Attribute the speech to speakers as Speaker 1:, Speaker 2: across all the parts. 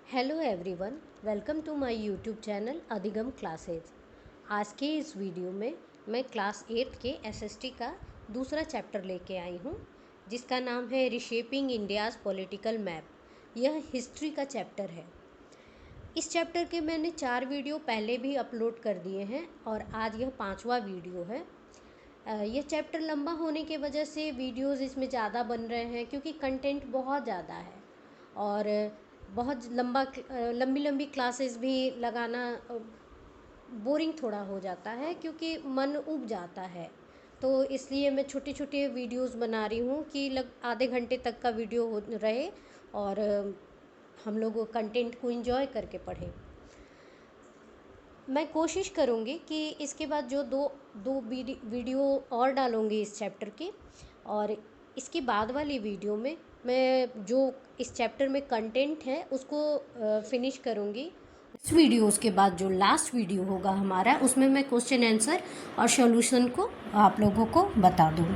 Speaker 1: Hello everyone, welcome to my YouTube channel Adhigam classes. आज के इस वीडियो में मैं क्लास 8 के एसएसटी का दूसरा चैप्टर लेके आई हूँ, जिसका नाम है रिशेपिंग इंडियाज़ पॉलिटिकल मैप। यह हिस्ट्री का चैप्टर है। इस चैप्टर के मैंने 4 वीडियो पहले भी अपलोड कर दिए हैं और आज यह 5वां वीडियो है। यह चैप्टर लंबा होने के वजह से वीडियोज़ इसमें ज़्यादा बन रहे हैं, क्योंकि कंटेंट बहुत ज़्यादा है और बहुत लंबी लंबी क्लासेस भी लगाना बोरिंग थोड़ा हो जाता है, क्योंकि मन ऊब जाता है। तो इसलिए मैं छोटे छोटे वीडियोस बना रही हूँ कि आधे घंटे तक का वीडियो रहे और हम लोग कंटेंट को एंजॉय करके पढ़ें। मैं कोशिश करूँगी कि इसके बाद जो दो वीडियो और डालूँगी इस चैप्टर की, और इसके बाद वाली वीडियो में मैं जो इस चैप्टर में कंटेंट है उसको फिनिश करूँगी। इस वीडियोस के बाद जो लास्ट वीडियो होगा हमारा, उसमें मैं क्वेश्चन आंसर और सॉल्यूशन को आप लोगों को बता दूँ।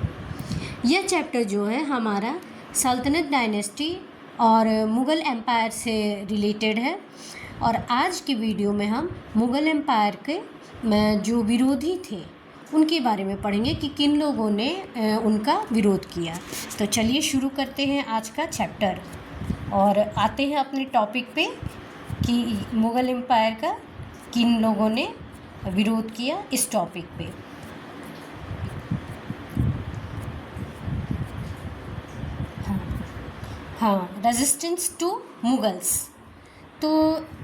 Speaker 1: यह चैप्टर जो है हमारा सल्तनत डायनेस्टी और मुग़ल एम्पायर से रिलेटेड है, और आज की वीडियो में हम मुग़ल एम्पायर के जो विरोधी थे उनके बारे में पढ़ेंगे कि किन लोगों ने उनका विरोध किया। तो चलिए शुरू करते हैं आज का चैप्टर और आते हैं अपने टॉपिक पे कि मुग़ल एम्पायर का किन लोगों ने विरोध किया इस टॉपिक पे। हाँ, रेजिस्टेंस टू मुगल्स। तो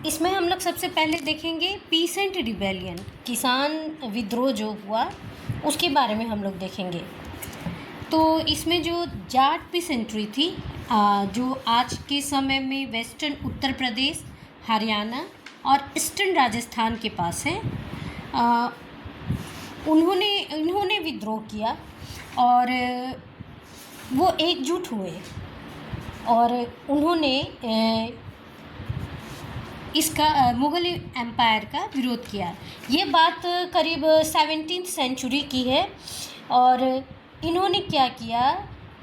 Speaker 1: इसमें हम लोग सबसे पहले देखेंगे पीसेंट रिबेलियन, किसान विद्रोह जो हुआ उसके बारे में हम लोग देखेंगे। तो इसमें जो जाट पीसेंट्री थी, जो आज के समय में वेस्टर्न उत्तर प्रदेश, हरियाणा और ईस्टर्न राजस्थान के पास है, उन्होंने विद्रोह किया और वो एकजुट हुए और उन्होंने इसका मुग़ल एम्पायर का विरोध किया। ये बात करीब 17th सेंचुरी की है, और इन्होंने क्या किया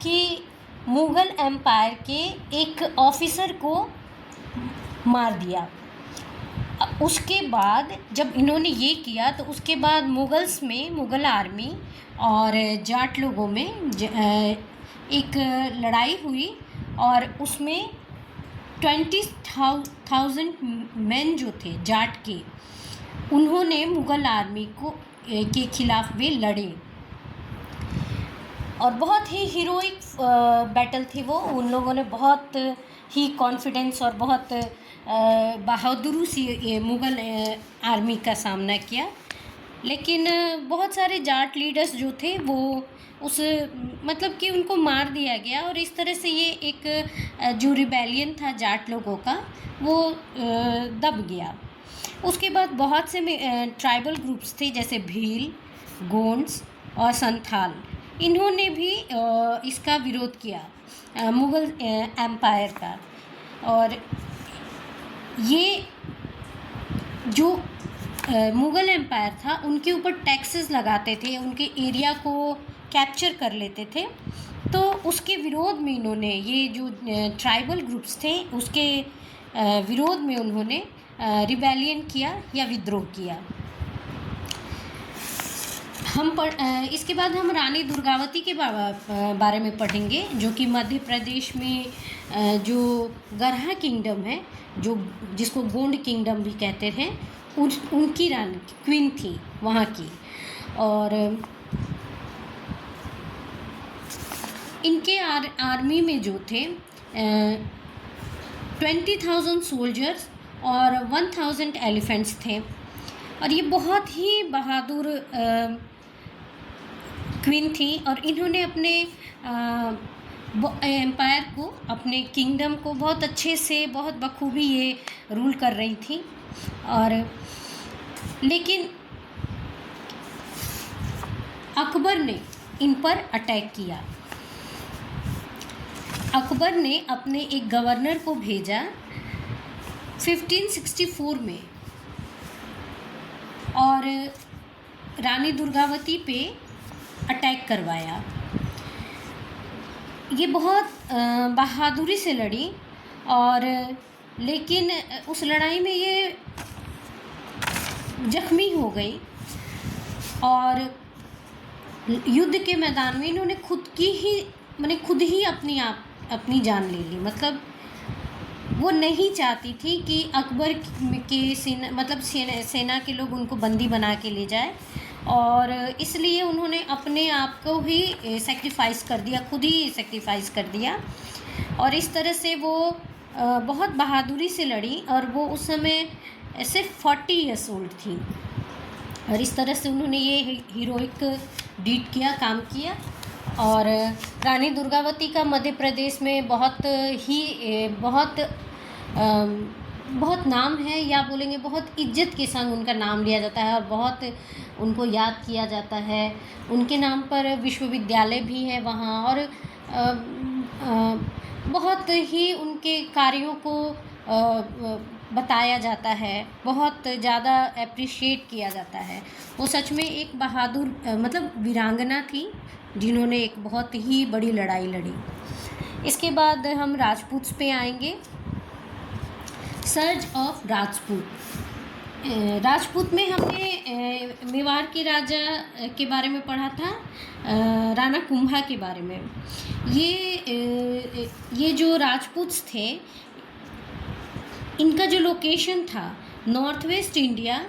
Speaker 1: कि मुग़ल एम्पायर के एक ऑफिसर को मार दिया। उसके बाद जब इन्होंने ये किया तो उसके बाद मुग़ल आर्मी और जाट लोगों में एक लड़ाई हुई, और उसमें 20,000 मैन जो थे जाट के, उन्होंने मुग़ल आर्मी के खिलाफ वे लड़े, और बहुत ही हीरोइक बैटल थी वो। उन लोगों ने बहुत ही कॉन्फिडेंस और बहुत बहादुरी से मुग़ल आर्मी का सामना किया। लेकिन बहुत सारे जाट लीडर्स जो थे वो मतलब कि उनको मार दिया गया, और इस तरह से ये एक जो रिबेलियन था जाट लोगों का वो दब गया। उसके बाद बहुत से ट्राइबल ग्रुप्स थे, जैसे भील, गोंड्स और संथाल। इन्होंने भी इसका विरोध किया मुग़ल एम्पायर का, और ये जो मुग़ल एम्पायर था उनके ऊपर टैक्सेस लगाते थे, उनके एरिया को कैप्चर कर लेते थे। तो उसके विरोध में इन्होंने, ये जो ट्राइबल ग्रुप्स थे उसके विरोध में उन्होंने रिबेलियन किया या विद्रोह किया। इसके बाद हम रानी दुर्गावती के बारे में पढ़ेंगे, जो कि मध्य प्रदेश में जो गरहा किंगडम है, जिसको गोंड किंगडम भी कहते हैं, उनकी रानी क्वीन थी वहाँ की। और इनके आर्मी में जो थे 20,000 सोल्जर्स और 1,000 एलिफेंट्स थे, और ये बहुत ही बहादुर क्वीन थी, और इन्होंने अपने एम्पायर को, अपने किंगडम को बहुत अच्छे से, बहुत बखूबी ये रूल कर रही थी। और लेकिन अकबर ने इन पर अटैक किया। अकबर ने अपने एक गवर्नर को भेजा 1564 में, और रानी दुर्गावती पे अटैक करवाया। ये बहुत बहादुरी से लड़ी, और लेकिन उस लड़ाई में ये जख्मी हो गई और युद्ध के मैदान में इन्होंने खुद ही अपनी जान ले ली। मतलब वो नहीं चाहती थी कि अकबर के सेना के लोग उनको बंदी बना के ले जाए, और इसलिए उन्होंने अपने आप को ही सेक्रीफाइस कर दिया, खुद ही सेक्रीफाइस कर दिया। और इस तरह से वो बहुत बहादुरी से लड़ी, और वो उस समय सिर्फ 40 ईयर्स ओल्ड थी, और इस तरह से उन्होंने ये हीरोइक डीड किया, काम किया। और रानी दुर्गावती का मध्य प्रदेश में बहुत नाम है, या बोलेंगे बहुत इज्जत के संग उनका नाम लिया जाता है और बहुत उनको याद किया जाता है। उनके नाम पर विश्वविद्यालय भी है वहाँ, और बहुत ही उनके कार्यों को बताया जाता है, बहुत ज़्यादा अप्रिशिएट किया जाता है। वो सच में एक बहादुर मतलब वीरांगना थी, जिन्होंने एक बहुत ही बड़ी लड़ाई लड़ी। इसके बाद हम राजपूत्स पे आएंगे। Surge of Rajput. राजपूत में हमने मेवाड़ के राजा के बारे में पढ़ा था, राणा कुंभा के बारे में। ये जो राजपूत्स थे, इनका जो लोकेशन था नॉर्थ वेस्ट इंडिया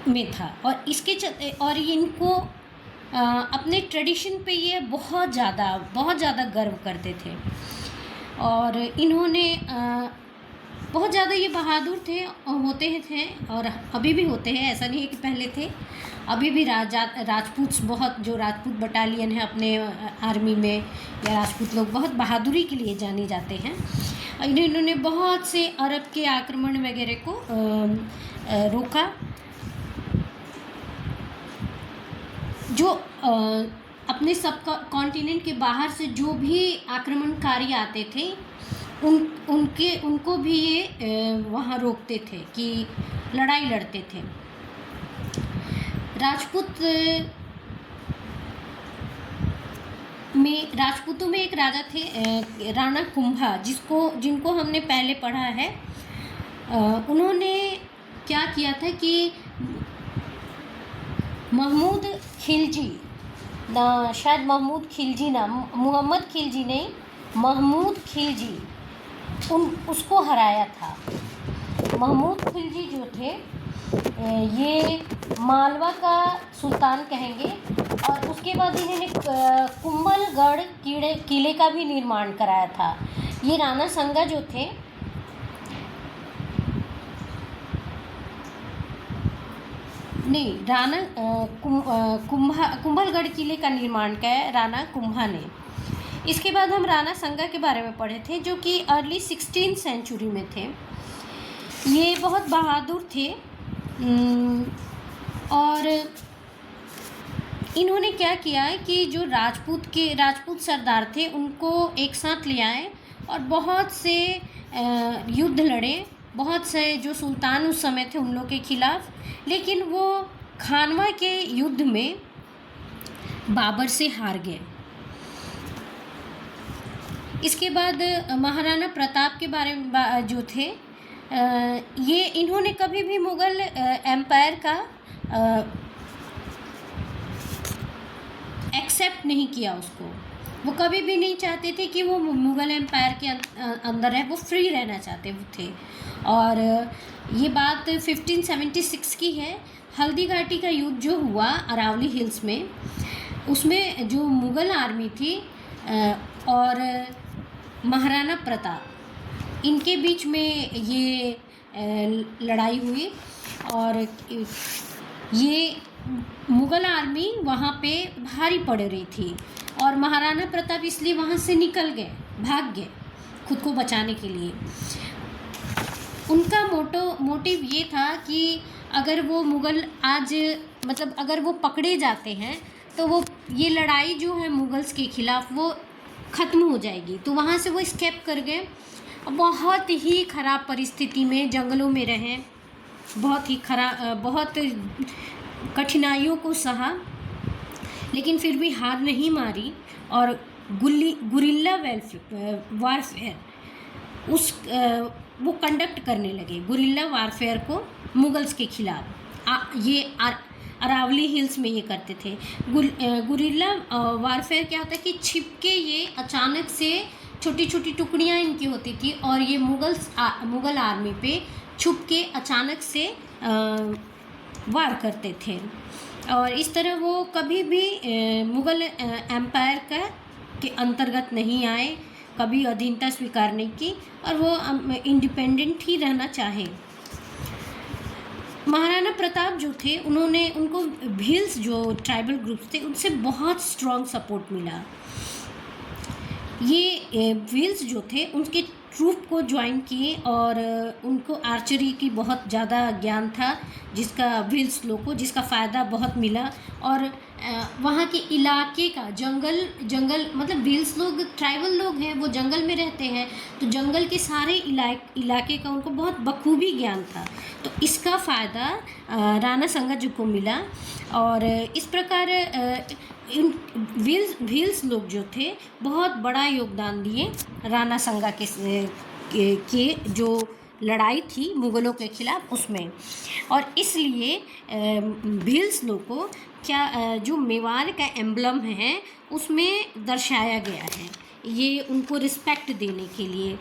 Speaker 1: में था, और इनको अपने ट्रेडिशन पे ये बहुत ज़्यादा गर्व करते थे। और इन्होंने बहुत ज़्यादा ये बहादुर थे, होते थे, और अभी भी होते हैं, ऐसा नहीं है कि पहले थे। अभी भी राजपूत जो राजपूत बटालियन है अपने आर्मी में, या राजपूत लोग बहुत बहादुरी के लिए जाने जाते हैं। इन्होंने बहुत से अरब के आक्रमण वगैरह को रोका। जो अपने सब कॉन्टिनेंट के बाहर से जो भी आक्रमणकारी आते थे, उनको भी ये वहाँ रोकते थे, कि लड़ाई लड़ते थे। राजपूतों में एक राजा थे राणा कुंभा, जिनको हमने पहले पढ़ा है। उन्होंने क्या किया था कि महमूद खिलजी, शायद महमूद खिलजी ना, मोहम्मद खिलजी नहीं, महमूद खिलजी, उसको हराया था। महमूद खिलजी जो थे, ये मालवा का सुल्तान कहेंगे। और उसके बाद इन्होंने कुंभलगढ़ किले का भी निर्माण कराया था। ये राणा संगा जो थे, नहीं, राणा कुंभलगढ़ किले का निर्माण किया राणा कुंभा ने। इसके बाद हम राणा संगा के बारे में पढ़े थे, जो कि अर्ली 16th सेंचुरी में थे। ये बहुत बहादुर थे, और इन्होंने क्या किया है कि जो राजपूत सरदार थे, उनको एक साथ ले आए और बहुत से युद्ध लड़े, बहुत से जो सुल्तान उस समय थे उन लोग के खिलाफ। लेकिन वो खानवा के युद्ध में बाबर से हार गए। इसके बाद महाराणा प्रताप के बारे में जो थे, ये इन्होंने कभी भी मुग़ल एम्पायर का एक्सेप्ट नहीं किया उसको। वो कभी भी नहीं चाहते थे कि वो मुग़ल एम्पायर के अंदर है, वो फ्री रहना चाहते थे। और ये बात 1576 की है। हल्दी घाटी का युद्ध जो हुआ अरावली हिल्स में, उसमें जो मुग़ल आर्मी थी और महाराणा प्रताप, इनके बीच में ये लड़ाई हुई, और ये मुग़ल आर्मी वहाँ पे भारी पड़ रही थी, और महाराणा प्रताप इसलिए वहाँ से निकल गए, भाग गए खुद को बचाने के लिए। उनका मोटिव ये था कि अगर वो मुग़ल अगर वो पकड़े जाते हैं तो वो ये लड़ाई जो है मुग़ल्स के ख़िलाफ़ वो ख़त्म हो जाएगी। तो वहाँ से वो एस्केप कर गए। बहुत ही ख़राब परिस्थिति में जंगलों में रहे, बहुत कठिनाइयों को सहा, लेकिन फिर भी हार नहीं मारी, और गुरिल्ला वारफेयर वो कंडक्ट करने लगे गुरिल्ला वारफेयर को मुगल्स के खिलाफ। ये अरावली हिल्स में ये करते थे। गुरिल्ला वारफेयर क्या होता है कि छिप के ये अचानक से छोटी छोटी टुकड़ियाँ इनकी होती थी और ये मुग़ल आर्मी पे छुप के अचानक से वार करते थे और इस तरह वो कभी भी मुग़ल एम्पायर के अंतर्गत नहीं आए, कभी अधीनता स्वीकार नहीं की और वो इंडिपेंडेंट ही रहना चाहे। महाराणा प्रताप जो थे उनको भील्स जो ट्राइबल ग्रुप्स थे उनसे बहुत स्ट्रॉन्ग सपोर्ट मिला। ये व्हील्स जो थे उनके ट्रूप को ज्वाइन किए और उनको आर्चरी की बहुत ज़्यादा ज्ञान था, जिसका व्हील्स लोग को जिसका फ़ायदा बहुत मिला। और वहाँ के इलाके का जंगल मतलब व्हील्स लोग ट्राइबल लोग हैं, वो जंगल में रहते हैं, तो जंगल के सारे इलाके का उनको बहुत बखूबी ज्ञान था। तो इसका फ़ायदा राणा संगा जी को मिला और इस प्रकार इन व्हील्स लोग जो थे बहुत बड़ा योगदान दिए राणा संगा के जो लड़ाई थी मुग़लों के ख़िलाफ़ उसमें। और इसलिए व्हील्स लोग को जो मेवाड़ का एम्बलम है उसमें दर्शाया गया है, ये उनको रिस्पेक्ट देने के लिए।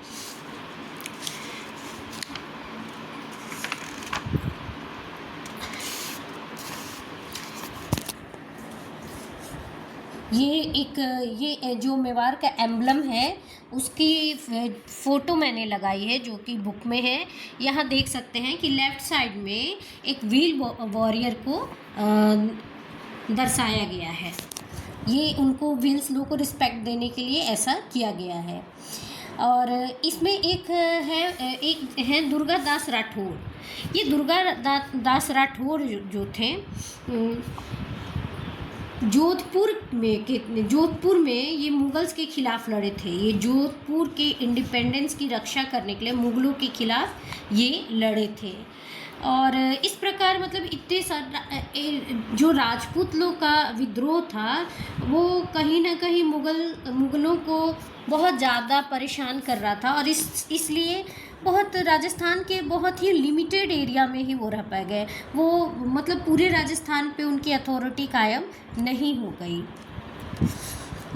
Speaker 1: ये जो मेवाड़ का एम्बलम है उसकी फ़ोटो मैंने लगाई है जो कि बुक में है। यहाँ देख सकते हैं कि लेफ़्ट साइड में एक व्हील वॉरियर को दर्शाया गया है। ये उनको व्हील्स लोग को रिस्पेक्ट देने के लिए ऐसा किया गया है। और इसमें एक है दुर्गा दास राठौर। ये दुर्गा दास राठौर जो थे जोधपुर में ये मुगल्स के ख़िलाफ़ लड़े थे। ये जोधपुर के इंडिपेंडेंस की रक्षा करने के लिए मुग़लों के ख़िलाफ़ ये लड़े थे। और इस प्रकार मतलब इतने सारे जो राजपूत लोग का विद्रोह था वो कहीं ना कहीं मुग़लों को बहुत ज़्यादा परेशान कर रहा था और इसलिए बहुत राजस्थान के बहुत ही लिमिटेड एरिया में ही वो रह पा गए। वो मतलब पूरे राजस्थान पे उनकी अथॉरिटी कायम नहीं हो गई।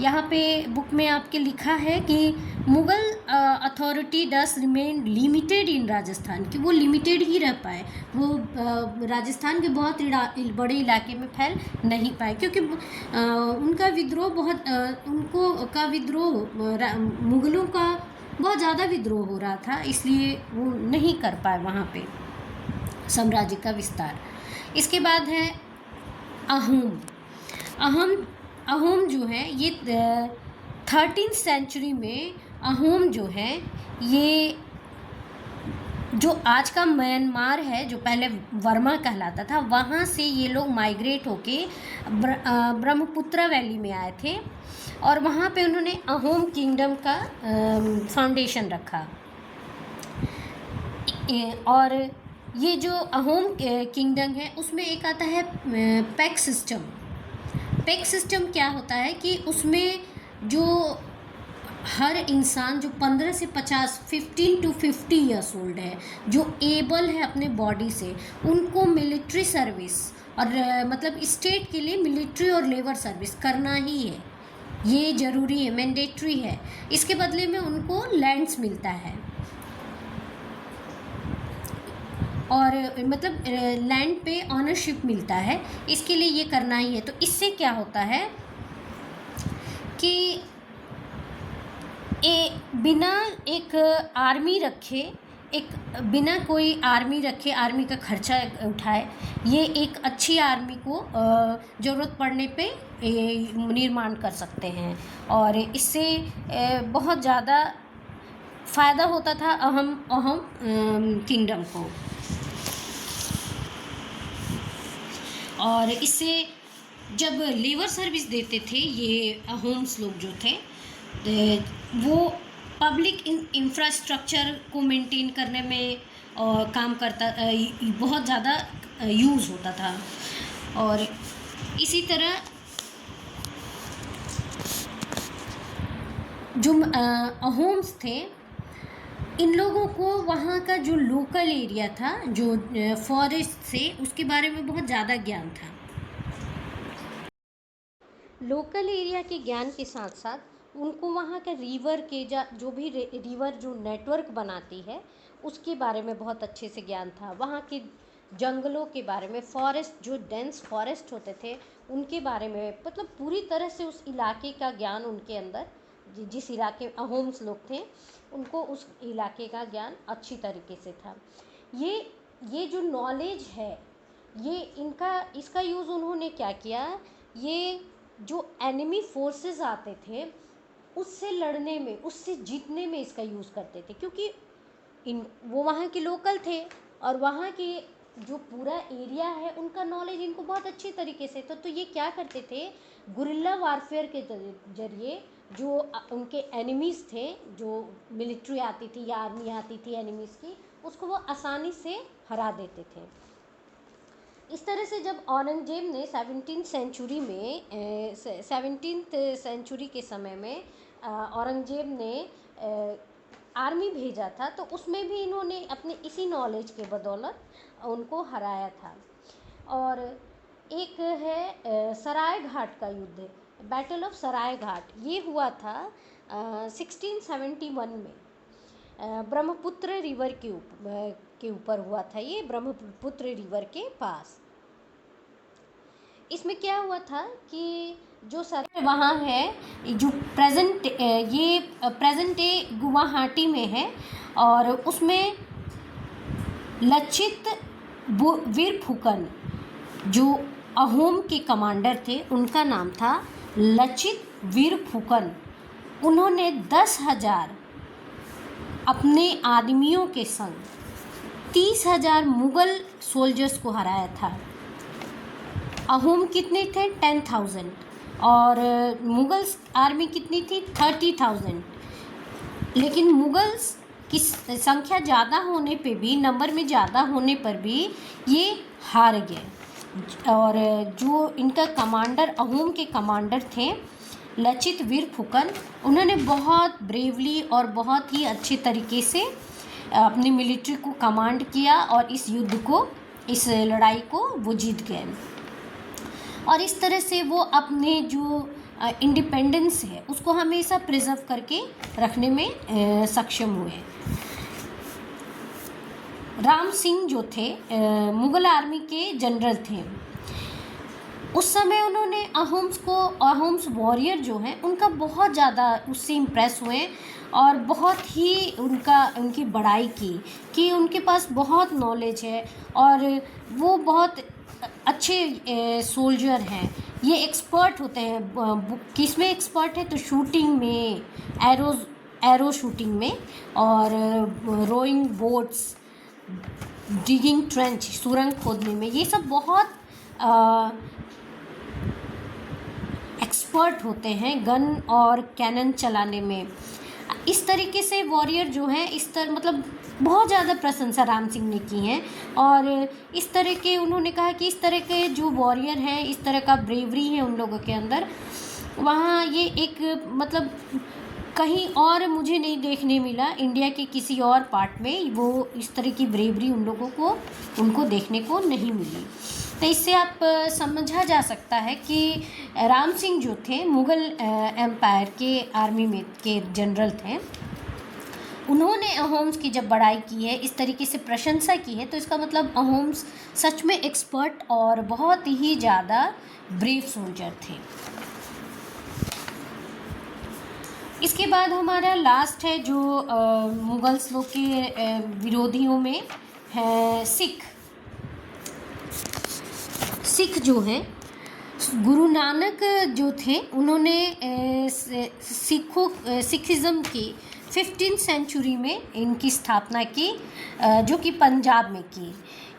Speaker 1: यहाँ पे बुक में आपके लिखा है कि मुग़ल अथॉरिटी डस रिमेन लिमिटेड इन राजस्थान, कि वो लिमिटेड ही रह पाए, वो राजस्थान के बहुत बड़े इलाके में फैल नहीं पाए क्योंकि उनका विद्रोह मुग़लों का बहुत ज़्यादा विद्रोह हो रहा था, इसलिए वो नहीं कर पाए वहाँ पे साम्राज्य का विस्तार। इसके बाद है अहोम जो है ये 13th सेंचुरी में अहोम जो है ये जो आज का म्यांमार है जो पहले वर्मा कहलाता था वहाँ से ये लोग माइग्रेट होके ब्रह्मपुत्र वैली में आए थे और वहाँ पे उन्होंने अहोम किंगडम का फाउंडेशन रखा। और ये जो अहोम किंगडम है उसमें एक आता है पैक सिस्टम। पैक सिस्टम क्या होता है कि उसमें जो हर इंसान जो 15 से 15 to 50 ईयर्स ओल्ड है, जो एबल है अपने बॉडी से, उनको मिलिट्री सर्विस और मतलब स्टेट के लिए मिलिट्री और लेबर सर्विस करना ही है, ये ज़रूरी है, मैंडेटरी है। इसके बदले में उनको लैंड्स मिलता है और मतलब लैंड पे ऑनरशिप मिलता है, इसके लिए ये करना ही है। तो इससे क्या होता है कि बिना एक आर्मी रखे, बिना कोई आर्मी रखे, आर्मी का खर्चा उठाए, ये एक अच्छी आर्मी को ज़रूरत पड़ने पे निर्माण कर सकते हैं और इससे बहुत ज़्यादा फ़ायदा होता था अहोम किंगडम को। और इससे जब लेबर सर्विस देते थे ये अहोम्स लोग जो थे वो पब्लिक इंफ्रास्ट्रक्चर को मेंटेन करने में काम करता, बहुत ज़्यादा यूज़ होता था। और इसी तरह जो अहोम्स थे इन लोगों को वहाँ का जो लोकल एरिया था, जो फॉरेस्ट से, उसके बारे में बहुत ज़्यादा ज्ञान था। लोकल एरिया के ज्ञान के साथ साथ उनको वहाँ का रिवर के जो भी रिवर जो नेटवर्क बनाती है उसके बारे में बहुत अच्छे से ज्ञान था। वहाँ के जंगलों के बारे में, फॉरेस्ट, जो डेंस फॉरेस्ट होते थे उनके बारे में, मतलब पूरी तरह से उस इलाके का ज्ञान उनके अंदर, जिस इलाके अहोम्स लोग थे उनको उस इलाके का ज्ञान अच्छी तरीके से था। ये जो नॉलेज है, ये इसका यूज़ उन्होंने क्या किया, ये जो एनिमी फोर्सेस आते थे उससे लड़ने में, उससे जीतने में इसका यूज़ करते थे, क्योंकि वो वहाँ के लोकल थे और वहाँ के जो पूरा एरिया है उनका नॉलेज इनको बहुत अच्छी तरीके से था। तो ये क्या करते थे, गुरिल्ला वारफेयर के जरिए जो उनके एनिमीज़ थे, जो मिलिट्री आती थी या आर्मी आती थी एनिमीज़ की, उसको वो आसानी से हरा देते थे। इस तरह से जब औरंगजेब ने 17th सेंचुरी के समय में औरंगजेब ने आर्मी भेजा था, तो उसमें भी इन्होंने अपने इसी नॉलेज के बदौलत उनको हराया था। और एक है सराय घाट का युद्ध, बैटल ऑफ सराय घाट, ये हुआ था 1671 में, ब्रह्मपुत्र रिवर के ऊपर हुआ था, ये ब्रह्मपुत्र रिवर के पास। इसमें क्या हुआ था कि जो सर वहाँ है, जो प्रेजेंट डे गुवाहाटी में है, और उसमें लचित वीरफुकन, जो अहोम के कमांडर थे, उनका नाम था लचित वीरफुकन। उन्होंने 10,000 अपने आदमियों के संग 30,000 मुग़ल सोल्जर्स को हराया था। अहोम कितने थे? 10,000, और मुग़ल्स आर्मी कितनी थी? 30,000। लेकिन मुग़ल्स की संख्या ज़्यादा होने पे भी, नंबर में ज़्यादा होने पर भी ये हार गए। और जो इनका कमांडर, अहोम के कमांडर थे लचित वीरफुकन, उन्होंने बहुत ब्रेवली और बहुत ही अच्छे तरीके से अपनी मिलिट्री को कमांड किया और इस युद्ध को, इस लड़ाई को वो जीत गए। और इस तरह से वो अपने जो इंडिपेंडेंस है उसको हमेशा प्रिजर्व करके रखने में सक्षम हुए। राम सिंह जो थे मुग़ल आर्मी के जनरल थे, उस समय उन्होंने अहोम्स वॉरियर जो हैं उनका बहुत ज़्यादा उससे इम्प्रेस हुए और बहुत ही उनकी बड़ाई की कि उनके पास बहुत नॉलेज है और वो बहुत अच्छे सोल्जर हैं। ये एक्सपर्ट होते हैं, किस में एक्सपर्ट है? तो शूटिंग में, एरो शूटिंग में, और रोइंग बोट्स, डिगिंग ट्रेंच, सुरंग खोदने में, ये सब बहुत एक्सपर्ट होते हैं, गन और कैनन चलाने में। इस तरीके से वॉरियर जो हैं, इस तरह मतलब बहुत ज़्यादा प्रशंसा राम सिंह ने की है। और इस तरह के उन्होंने कहा कि इस तरह के जो वॉरियर हैं, इस तरह का ब्रेवरी है उन लोगों के अंदर, वहाँ ये एक मतलब कहीं और मुझे नहीं देखने मिला, इंडिया के किसी और पार्ट में वो इस तरह की ब्रेवरी उनको देखने को नहीं मिली। तो इससे आप समझा जा सकता है कि राम सिंह जो थे मुग़ल एम्पायर के आर्मी में के जनरल थे, उन्होंने अहोम्स की जब बड़ाई की है, इस तरीके से प्रशंसा की है, तो इसका मतलब अहोम्स सच में एक्सपर्ट और बहुत ही ज़्यादा ब्रेव सोल्जर थे। इसके बाद हमारा लास्ट है जो मुग़ल्स लोग के विरोधियों में है सिख जो हैं, गुरु नानक जो थे उन्होंने सिखिज़म की 15th सेंचुरी में इनकी स्थापना की, जो कि पंजाब में की।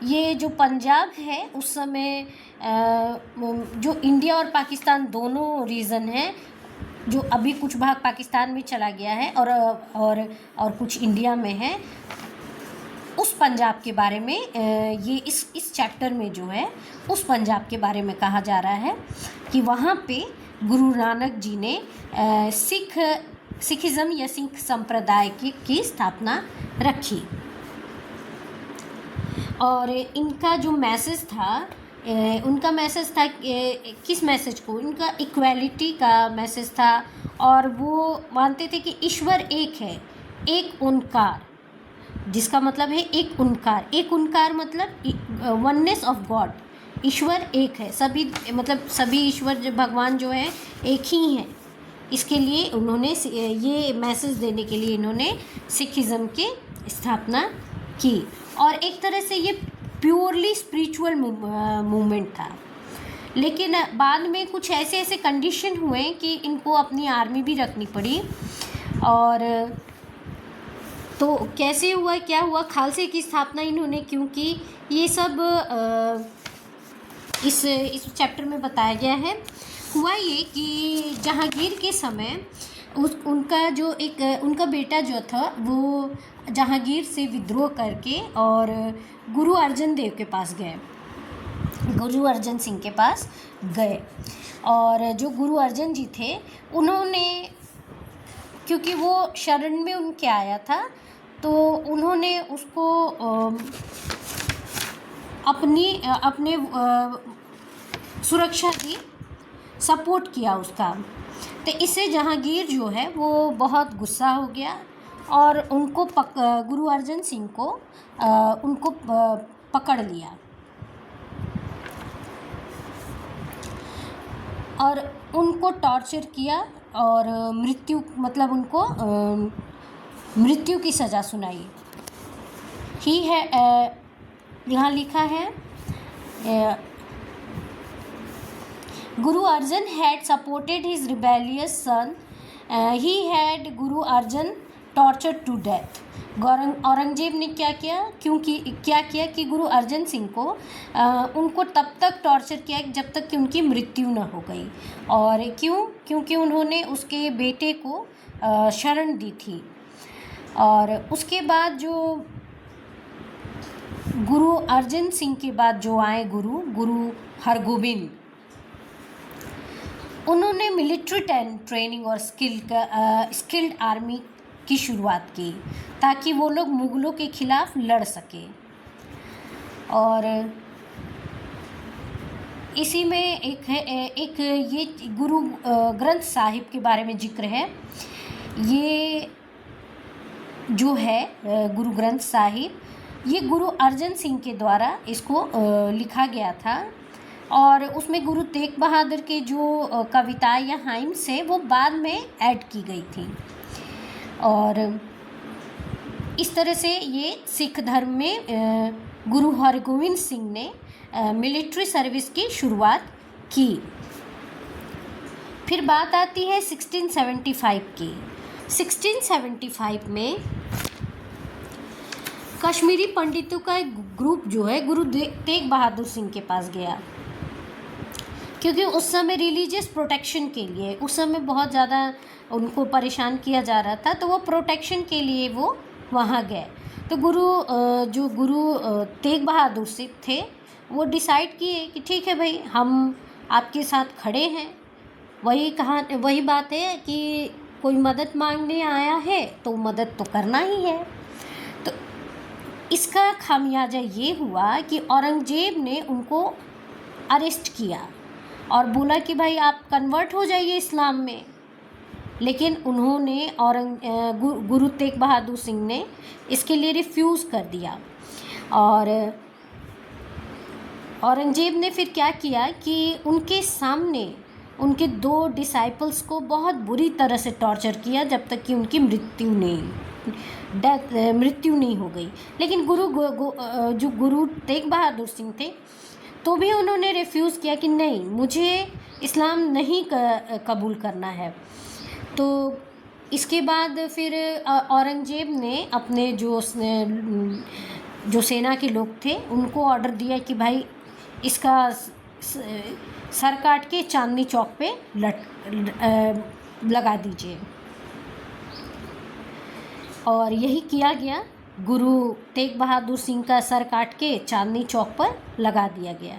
Speaker 1: ये जो पंजाब है उस समय जो इंडिया और पाकिस्तान दोनों रीजन हैं, जो अभी कुछ भाग पाकिस्तान में चला गया है और कुछ इंडिया में है, उस पंजाब के बारे में ये इस चैप्टर में जो है उस पंजाब के बारे में कहा जा रहा है कि वहाँ पे गुरु नानक जी ने सिख सिखिज़्म या सिख संप्रदाय की स्थापना रखी। और इनका जो मैसेज था, उनका मैसेज था किस मैसेज को, इनका इक्वालिटी का मैसेज था। और वो मानते थे कि ईश्वर एक है, एक ओंकार, जिसका मतलब है एक ओंकार। एक ओंकार मतलब वननेस ऑफ गॉड, ईश्वर एक है, सभी मतलब सभी ईश्वर भगवान जो है एक ही हैं। इसके लिए उन्होंने ये मैसेज देने के लिए इन्होंने सिखिज़्म की स्थापना की। और एक तरह से ये प्योरली स्पिरिचुअल मूवमेंट था। लेकिन बाद में कुछ ऐसे ऐसे कंडीशन हुए कि इनको अपनी आर्मी भी रखनी पड़ी। और तो कैसे हुआ, क्या हुआ, खालसे की स्थापना इन्होंने क्यों की, ये सब इस चैप्टर में बताया गया है। हुआ ये कि जहांगीर के समय उनका जो एक उनका बेटा जो था वो जहांगीर से विद्रोह करके और गुरु अर्जन देव के पास गए, गुरु अर्जन सिंह के पास गए। और जो गुरु अर्जन जी थे उन्होंने, क्योंकि वो शरण में उनके आया था, तो उन्होंने उसको अपने सुरक्षा की, सपोर्ट किया उसका। तो इससे जहांगीर जो है वो बहुत गुस्सा हो गया और उनको गुरु अर्जन सिंह को उनको पकड़ लिया और उनको टॉर्चर किया और मृत्यु मतलब उनको मृत्यु की सज़ा सुनाई। ही है यहाँ लिखा है, Guru Arjan had supported his rebellious son. He had Guru Arjan tortured to death. Aurangzeb ने क्या किया कि गुरु अर्जन सिंह को उनको तब तक टॉर्चर किया जब तक कि उनकी मृत्यु न हो गई। और क्योंकि उन्होंने उसके बेटे को शरण दी थी। और उसके बाद जो गुरु अर्जन सिंह के बाद जो आए गुरु हरगोबिंद, उन्होंने मिलिट्री ट्रेनिंग और स्किल्ड आर्मी की शुरुआत की ताकि वो लोग मुग़लों के ख़िलाफ़ लड़ सके। और इसी में एक ये गुरु ग्रंथ साहिब के बारे में जिक्र है। ये जो है गुरु ग्रंथ साहिब, ये गुरु अर्जन सिंह के द्वारा इसको लिखा गया था। और उसमें गुरु तेग बहादुर के जो कविताएं या हाइम्स है वो बाद में ऐड की गई थी। और इस तरह से ये सिख धर्म में गुरु हरगोविंद सिंह ने मिलिट्री सर्विस की शुरुआत की। फिर बात आती है 1675 की। 1675 में कश्मीरी पंडितों का एक ग्रुप जो है गुरु तेग बहादुर सिंह के पास गया, क्योंकि उस समय रिलीजियस प्रोटेक्शन के लिए उस समय बहुत ज़्यादा उनको परेशान किया जा रहा था, तो वो प्रोटेक्शन के लिए वो वहाँ गए। तो गुरु तेग बहादुर सिंह थे, वो डिसाइड किए कि ठीक है भाई, हम आपके साथ खड़े हैं। वही बात है कि कोई मदद मांगने आया है तो मदद तो करना ही है। तो इसका खामियाजा ये हुआ कि औरंगजेब ने उनको अरेस्ट किया और बोला कि भाई आप कन्वर्ट हो जाइए इस्लाम में। लेकिन उन्होंने गुरु तेग बहादुर सिंह ने इसके लिए रिफ्यूज़ कर दिया। और औरंगजेब ने फिर क्या किया कि उनके सामने उनके 2 डिसाइपल्स को बहुत बुरी तरह से टॉर्चर किया जब तक कि उनकी मृत्यु नहीं हो गई। लेकिन जो गुरु तेग बहादुर सिंह थे तो भी उन्होंने रिफ्यूज़ किया कि नहीं, मुझे इस्लाम नहीं कबूल करना है। तो इसके बाद फिर औरंगजेब ने अपने जो सेना के लोग थे उनको ऑर्डर दिया कि भाई इसका सर काट के चांदनी चौक पे लगा दीजिए। और यही किया गया, गुरु तेग बहादुर सिंह का सर काट के चांदनी चौक पर लगा दिया गया।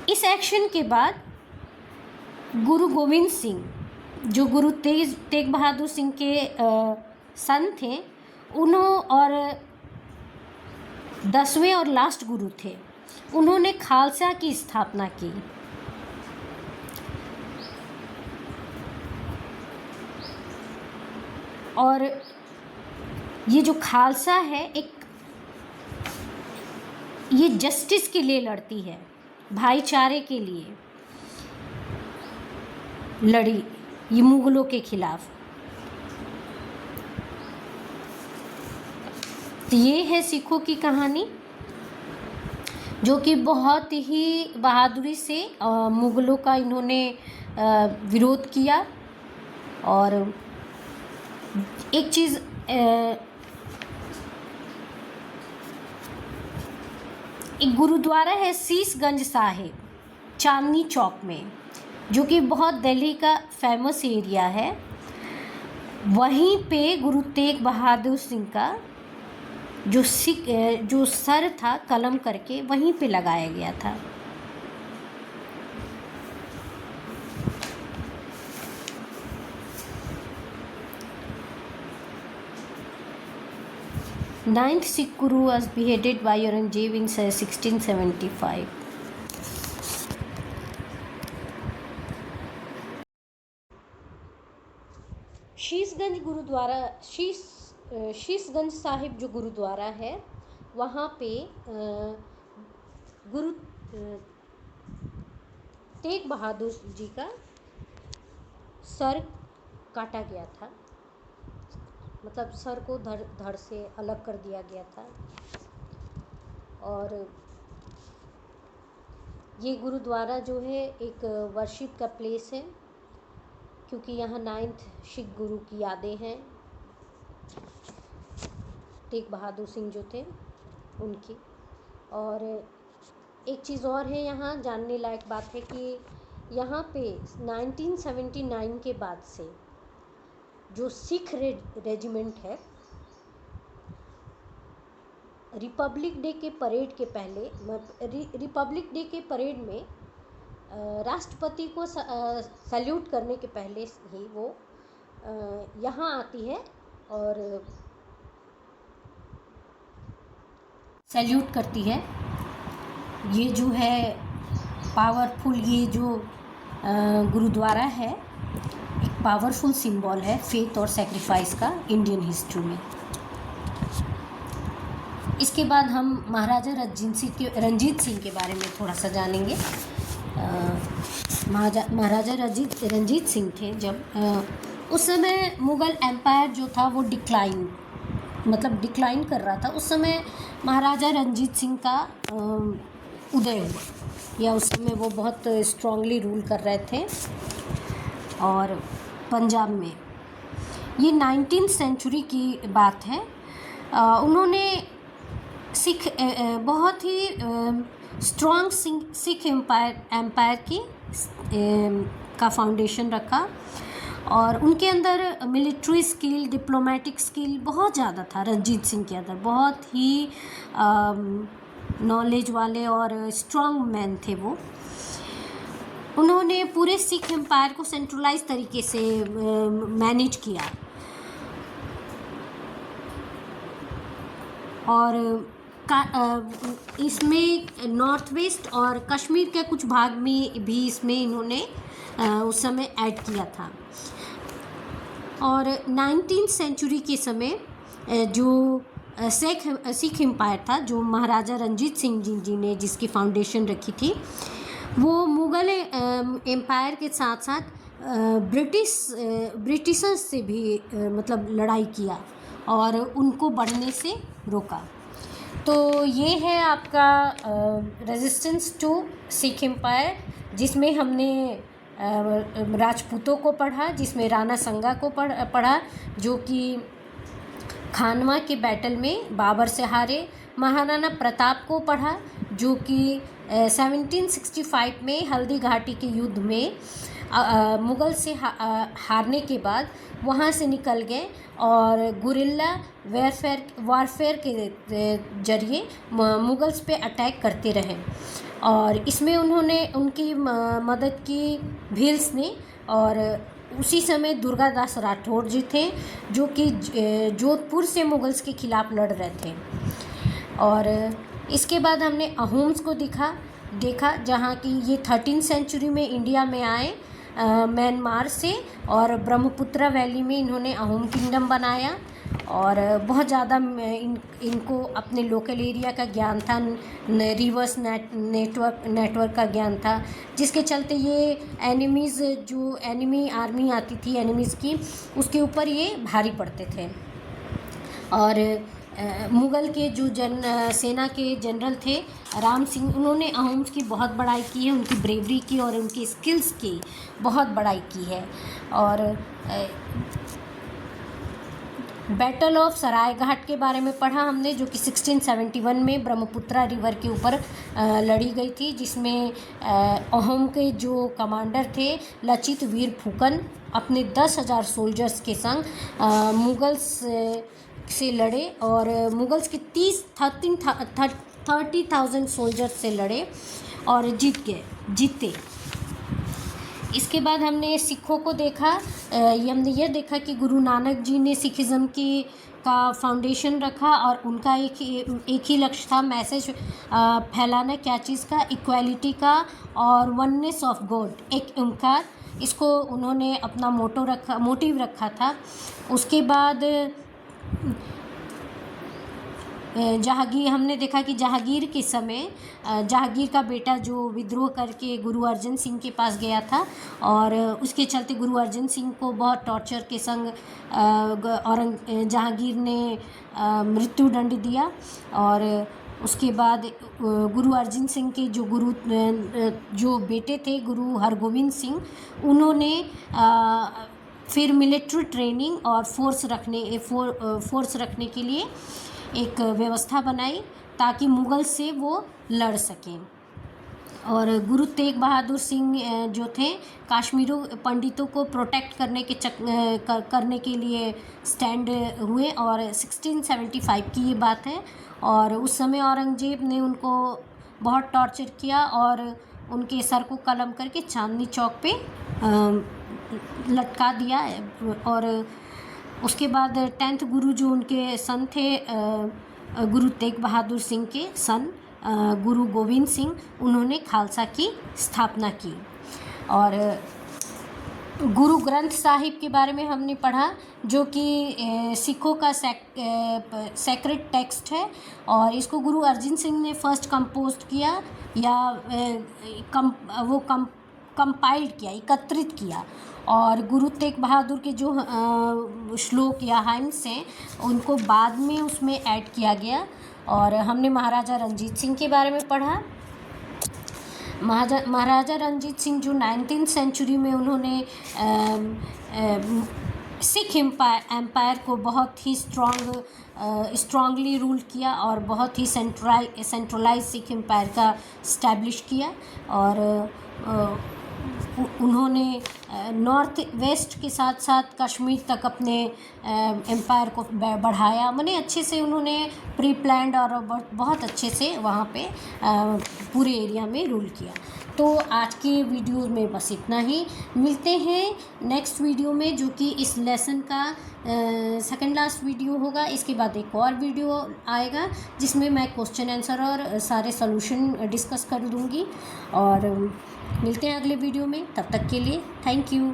Speaker 1: इस एक्शन के बाद गुरु गोविंद सिंह जो गुरु तेग बहादुर सिंह के सन थे, उन्हों और 10वें और लास्ट गुरु थे, उन्होंने खालसा की स्थापना की। और ये जो खालसा है, ये जस्टिस के लिए लड़ती है, भाईचारे के लिए लड़ी ये मुगलों के खिलाफ। तो ये है सिखों की कहानी, जो कि बहुत ही बहादुरी से मुगलों का इन्होंने विरोध किया। और एक चीज़ एक गुरुद्वारा है शीशगंज साहिब चांदनी चौक में, जो कि बहुत दिल्ली का फेमस एरिया है। वहीं पे गुरु तेग बहादुर सिंह का जो सर था कलम करके वहीं पे लगाया गया था। Ninth Sikh Guru was beheaded by Aurangzeb in 1675. Sheeshganj gurdwara Sheeshganj Sahib जो गुरुद्वारा है, वहाँ पे गुरु तेग बहादुर जी का सर काटा गया था, मतलब सर को धड़ से अलग कर दिया गया था। और ये गुरुद्वारा जो है एक वर्शिप का प्लेस है, क्योंकि यहाँ 9th सिख गुरु की यादें हैं, तेग बहादुर सिंह जो थे उनकी। और एक चीज़ और है यहाँ जानने लायक बात है कि यहाँ पे 1979 के बाद से जो सिख रेजिमेंट है, रिपब्लिक डे के परेड के पहले, रिपब्लिक डे के परेड में राष्ट्रपति को सैल्यूट करने के पहले ही वो यहाँ आती है और सैल्यूट करती है। ये जो है पावरफुल, ये जो गुरुद्वारा है, एक पावरफुल सिंबल है फेथ और सेक्रीफाइस का इंडियन हिस्ट्री में। इसके बाद हम महाराजा रंजीत सिंह के बारे में थोड़ा सा जानेंगे। महाराजा रंजीत सिंह थे जब उस समय मुग़ल एम्पायर जो था वो डिक्लाइन कर रहा था। उस समय महाराजा रंजीत सिंह का उदय हुआ, या उस समय वो बहुत स्ट्रांगली रूल कर रहे थे। और पंजाब में ये 19th सेंचुरी की बात है। उन्होंने बहुत ही स्ट्रॉन्ग सिख एम्पायर की का फाउंडेशन रखा, और उनके अंदर मिलिट्री स्किल, डिप्लोमेटिक स्किल बहुत ज़्यादा था। रंजीत सिंह के अंदर बहुत ही नॉलेज वाले और स्ट्रॉन्ग मैन थे वो। उन्होंने पूरे सिख एम्पायर को सेंट्रलाइज तरीके से मैनेज किया, और इसमें नॉर्थ वेस्ट और कश्मीर के कुछ भाग में भी इसमें इन्होंने उस समय ऐड किया था। और 19th सेंचुरी के समय जो सिख एम्पायर था, जो महाराजा रंजीत सिंह जी ने जिसकी फाउंडेशन रखी थी, वो मुग़ल एम्पायर के साथ साथ ब्रिटिशर्स से भी मतलब लड़ाई किया और उनको बढ़ने से रोका। तो ये है आपका रेजिस्टेंस टू सिख एम्पायर, जिसमें हमने राजपूतों को पढ़ा, जिसमें राणा संगा को पढ़ा, जो कि खानवा के बैटल में बाबर से हारे। महाराणा प्रताप को पढ़ा, जो कि 1765 में हल्दी घाटी के युद्ध में मुग़ल से हारने के बाद वहाँ से निकल गए और गुरिल्ला वारफेयर के जरिए मुग़ल्स पे अटैक करते रहे। और इसमें उन्होंने उनकी मदद की भील्स ने, और उसी समय दुर्गादास राठौर जी थे, जो कि जोधपुर से मुगल्स के खिलाफ लड़ रहे थे। और इसके बाद हमने अहोम्स को देखा जहाँ कि ये 13th सेंचुरी में इंडिया में आए म्यांमार से, और ब्रह्मपुत्रा वैली में इन्होंने अहोम किंगडम बनाया। और बहुत ज़्यादा इनको अपने लोकल एरिया का ज्ञान था, रिवर्स नेटवर्क का ज्ञान था, जिसके चलते ये एनिमीज़, जो एनिमी आर्मी आती थी एनिमीज़ की, उसके ऊपर ये भारी पड़ते थे। और मुग़ल के जो सेना के जनरल थे राम सिंह, उन्होंने अहोम्स की बहुत बड़ाई की है, उनकी ब्रेवरी की और उनकी स्किल्स की बहुत बड़ाई की है। और बैटल ऑफ सरायघाट के बारे में पढ़ा हमने, जो कि 1671 में ब्रह्मपुत्रा रिवर के ऊपर लड़ी गई थी, जिसमें अहोम के जो कमांडर थे लचित वीर फुकन अपने 10,000 सोल्जर्स के संग मुगल्स से लड़े, और मुगल्स के 30,000 सोल्जर्स से लड़े और जीते। इसके बाद हमने सिखों को देखा। हमने यह देखा कि गुरु नानक जी ने सिखिज़म का फाउंडेशन रखा, और उनका एक ही लक्ष्य था, मैसेज फैलाना, क्या चीज़ का, इक्वालिटी का और वननेस ऑफ गॉड, एक ओंकार, इसको उन्होंने अपना मोटिव रखा था। उसके बाद जहांगीर, हमने देखा कि जहांगीर के समय जहांगीर का बेटा जो विद्रोह करके गुरु अर्जन सिंह के पास गया था, और उसके चलते गुरु अर्जन सिंह को बहुत टॉर्चर के संग जहांगीर ने मृत्यु दंड दिया। और उसके बाद गुरु अर्जन सिंह के जो बेटे थे गुरु हरगोविंद सिंह, उन्होंने फिर मिलिट्री ट्रेनिंग और फोर्स रखने के लिए एक व्यवस्था बनाई, ताकि मुग़ल से वो लड़ सकें। और गुरु तेग बहादुर सिंह जो थे, कश्मीरी पंडितों को प्रोटेक्ट करने के लिए स्टैंड हुए, और 1675 की ये बात है। और उस समय औरंगज़ेब ने उनको बहुत टॉर्चर किया, और उनके सर को कलम करके चांदनी चौक पे लटका दिया। और उसके बाद 10th गुरु जो उनके सन थे, गुरु तेग बहादुर सिंह के सन गुरु गोविंद सिंह, उन्होंने खालसा की स्थापना की। और गुरु ग्रंथ साहिब के बारे में हमने पढ़ा, जो कि सिखों का सेक्रेट टेक्स्ट है, और इसको गुरु अर्जन सिंह ने फर्स्ट कंपोज किया, या कंपाइल्ड किया, एकत्रित किया। और गुरु तेग बहादुर के जो श्लोक या हाइम्स हैं, उनको बाद में उसमें ऐड किया गया। और हमने महाराजा रंजीत सिंह के बारे में पढ़ा। महाराजा रंजीत सिंह जो 19th सेंचुरी में उन्होंने सिख एम्पायर को बहुत ही स्ट्रांगली रूल किया, और बहुत ही सेंट्रलाइज सिख एम्पायर का इस्टेब्लिश किया। और उन्होंने नॉर्थ वेस्ट के साथ साथ कश्मीर तक अपने एम्पायर को बढ़ाया। माने अच्छे से उन्होंने प्री प्लान्ड और बहुत अच्छे से वहाँ पे पूरे एरिया में रूल किया। तो आज के वीडियो में बस इतना ही। मिलते हैं नेक्स्ट वीडियो में, जो कि इस लेसन का सेकंड लास्ट वीडियो होगा। इसके बाद एक और वीडियो आएगा, जिसमें मैं क्वेश्चन आंसर और सारे सॉल्यूशन डिस्कस कर दूँगी। और मिलते हैं अगले वीडियो में, तब तक के लिए थैंक यू।